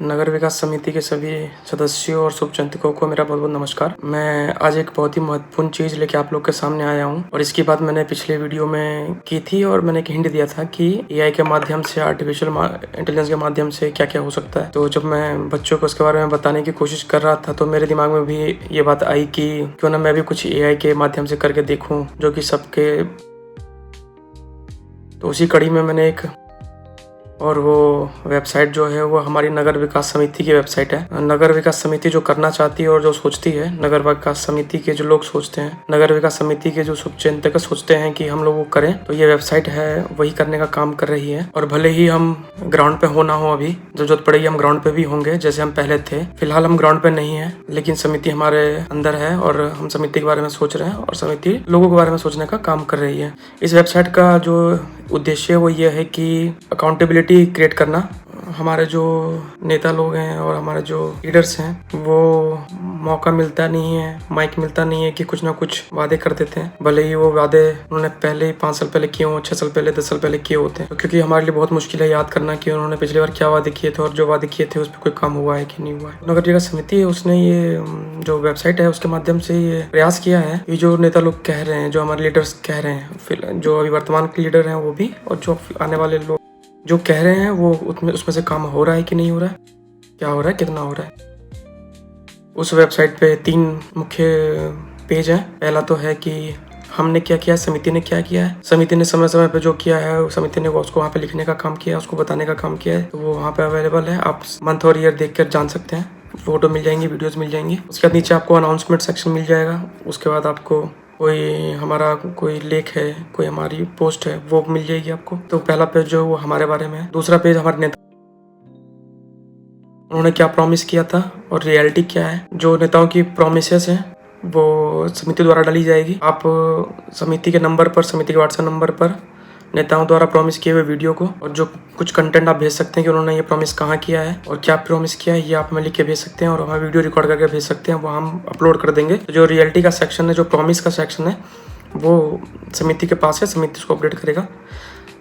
नगर विकास समिति के सभी सदस्यों और शुभचिंतकों को मेरा बहुत बहुत नमस्कार। मैं आज एक बहुत ही महत्वपूर्ण चीज़ लेके आप लोग के सामने आया हूँ और इसकी बात मैंने पिछले वीडियो में की थी और मैंने एक हिंट दिया था कि एआई के माध्यम से, आर्टिफिशियल इंटेलिजेंस के माध्यम से क्या क्या हो सकता है। तो जब मैं बच्चों को उसके बारे में बताने की कोशिश कर रहा था तो मेरे दिमाग में भी ये बात आई कि क्यों ना मैं भी कुछ एआई के माध्यम से करके देखूँ जो कि सबके। तो उसी कड़ी में मैंने एक और वो वेबसाइट जो है वो हमारी नगर विकास समिति की वेबसाइट है। नगर विकास समिति जो करना चाहती है और जो सोचती है, नगर विकास समिति के जो लोग सोचते हैं, नगर विकास समिति के जो शुभचिंतक सोचते हैं कि हम लोग वो करें, तो ये वेबसाइट है वही करने का काम कर रही है। और भले ही हम ग्राउंड पे हो ना हो, अभी जब जरूरत पड़ेगी हम ग्राउंड पे भी होंगे जैसे हम पहले थे। फिलहाल हम ग्राउंड पे नहीं है, लेकिन समिति हमारे अंदर है और हम समिति के बारे में सोच रहे हैं और समिति लोगों के बारे में सोचने का काम कर रही है। इस वेबसाइट का जो उद्देश्य वो ये है कि अकाउंटेबिलिटी क्रिएट करना। हमारे जो नेता लोग हैं और हमारे जो लीडर्स हैं वो मौका मिलता नहीं है, माइक मिलता नहीं है कि कुछ ना कुछ वादे कर देते हैं। भले ही वो वादे उन्होंने पहले ही 5 साल पहले किए हों, 6 साल पहले, 10 साल पहले किए होते हैं। तो क्योंकि हमारे लिए बहुत मुश्किल है याद करना कि उन्होंने पिछली बार क्या वादे किए थे और जो वादे किए थे उस पर कोई काम हुआ है कि नहीं हुआ है। नगर विकास समिति है, उसने ये जो वेबसाइट है उसके माध्यम से ये प्रयास किया है कि जो नेता लोग कह रहे हैं, जो हमारे लीडर्स कह रहे हैं, फिर जो अभी वर्तमान के लीडर हैं वो भी, और जो आने वाले लोग जो कह रहे हैं वो उसमें से काम हो रहा है कि नहीं हो रहा है, क्या हो रहा है, कितना हो रहा है। उस वेबसाइट पे 3 मुख्य पेज हैं। पहला तो है कि हमने क्या किया है, समिति ने क्या किया है। समिति ने समय समय पे जो किया है, समिति ने उसको वहाँ पे लिखने का काम किया है, उसको बताने का काम किया है। तो वो वहाँ पे अवेलेबल है, आप मंथ और ईयर देख कर जान सकते हैं। फोटो मिल जाएंगी, वीडियोज़ मिल जाएंगी। उसके बाद नीचे आपको अनाउंसमेंट सेक्शन मिल जाएगा। उसके बाद आपको कोई हमारा कोई लेख है, कोई हमारी पोस्ट है, वो मिल जाएगी आपको। तो पहला पेज जो है वो हमारे बारे में है। दूसरा पेज हमारे नेता, उन्होंने क्या प्रॉमिस किया था और रियलिटी क्या है। जो नेताओं की प्रॉमिसेस हैं वो समिति द्वारा डाली जाएगी। आप समिति के नंबर पर, समिति के व्हाट्सएप नंबर पर नेताओं द्वारा प्रॉमिस किए हुए वीडियो को और जो कुछ कंटेंट आप भेज सकते हैं कि उन्होंने ये प्रॉमिस कहाँ किया है और क्या प्रॉमिस किया है, ये आप हमें लिख के भेज सकते हैं और हमें वीडियो रिकॉर्ड करके भेज सकते हैं। वो हम अपलोड कर देंगे। तो जो रियलिटी का सेक्शन है, जो प्रॉमिस का सेक्शन है, वो समिति के पास है, समिति उसको अपडेट करेगा।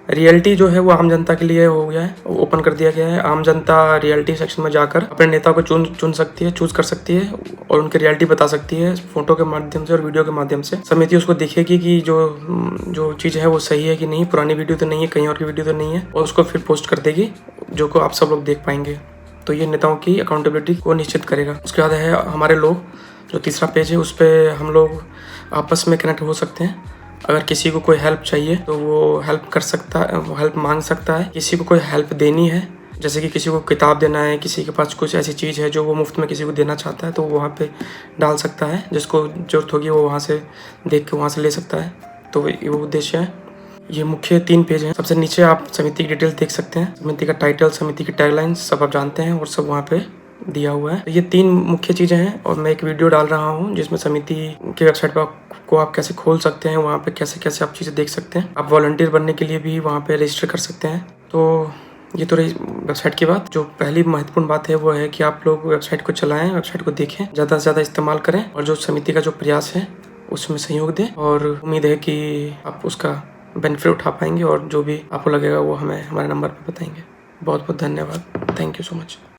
रियलिटी जो है वो आम जनता के लिए हो गया है, ओपन कर दिया गया है। आम जनता रियलिटी सेक्शन में जाकर अपने नेता को चुन सकती है, चूज कर सकती है और उनकी रियलिटी बता सकती है फोटो के माध्यम से और वीडियो के माध्यम से। समिति उसको देखेगी कि जो चीज़ है वो सही है कि नहीं, पुरानी वीडियो तो नहीं है, कहीं और की वीडियो तो नहीं है, और उसको फिर पोस्ट कर देगी जो को आप सब लोग देख पाएंगे। तो ये नेताओं की अकाउंटेबिलिटी को निश्चित करेगा। उसके बाद है हमारे लोग, जो तीसरा पेज है, उस पर हम लोग आपस में कनेक्ट हो सकते हैं। अगर किसी को कोई हेल्प चाहिए तो वो हेल्प कर सकता है, वो हेल्प मांग सकता है। किसी को कोई हेल्प देनी है, जैसे कि किसी को किताब देना है, किसी के पास कुछ ऐसी चीज़ है जो वो मुफ्त में किसी को देना चाहता है, तो वो वहाँ पे डाल सकता है। जिसको जरूरत होगी वो वहाँ से देख के वहाँ से ले सकता है। तो ये वो उद्देश्य है। ये मुख्य 3 पेज हैं। सबसे नीचे आप समिति की डिटेल देख सकते हैं, समिति का टाइटल, समिति की टैगलाइन, सब आप जानते हैं और सब वहाँ पे दिया हुआ है। ये 3 मुख्य चीज़ें हैं और मैं एक वीडियो डाल रहा हूँ जिसमें समिति की वेबसाइट पर को आप कैसे खोल सकते हैं, वहाँ पे कैसे कैसे आप चीज़ें देख सकते हैं। आप वॉलंटियर बनने के लिए भी वहाँ पे रजिस्टर कर सकते हैं। तो ये तो रही वेबसाइट की बात। जो पहली महत्वपूर्ण बात है वो है कि आप लोग वेबसाइट को चलाएं, वेबसाइट को देखें, ज़्यादा से ज़्यादा इस्तेमाल करें और जो समिति का जो प्रयास है उसमें सहयोग दें। और उम्मीद है कि आप उसका बेनिफिट उठा पाएंगे और जो भी आपको लगेगा वो हमें हमारे नंबर पर बताएंगे। बहुत बहुत धन्यवाद। Thank you so much.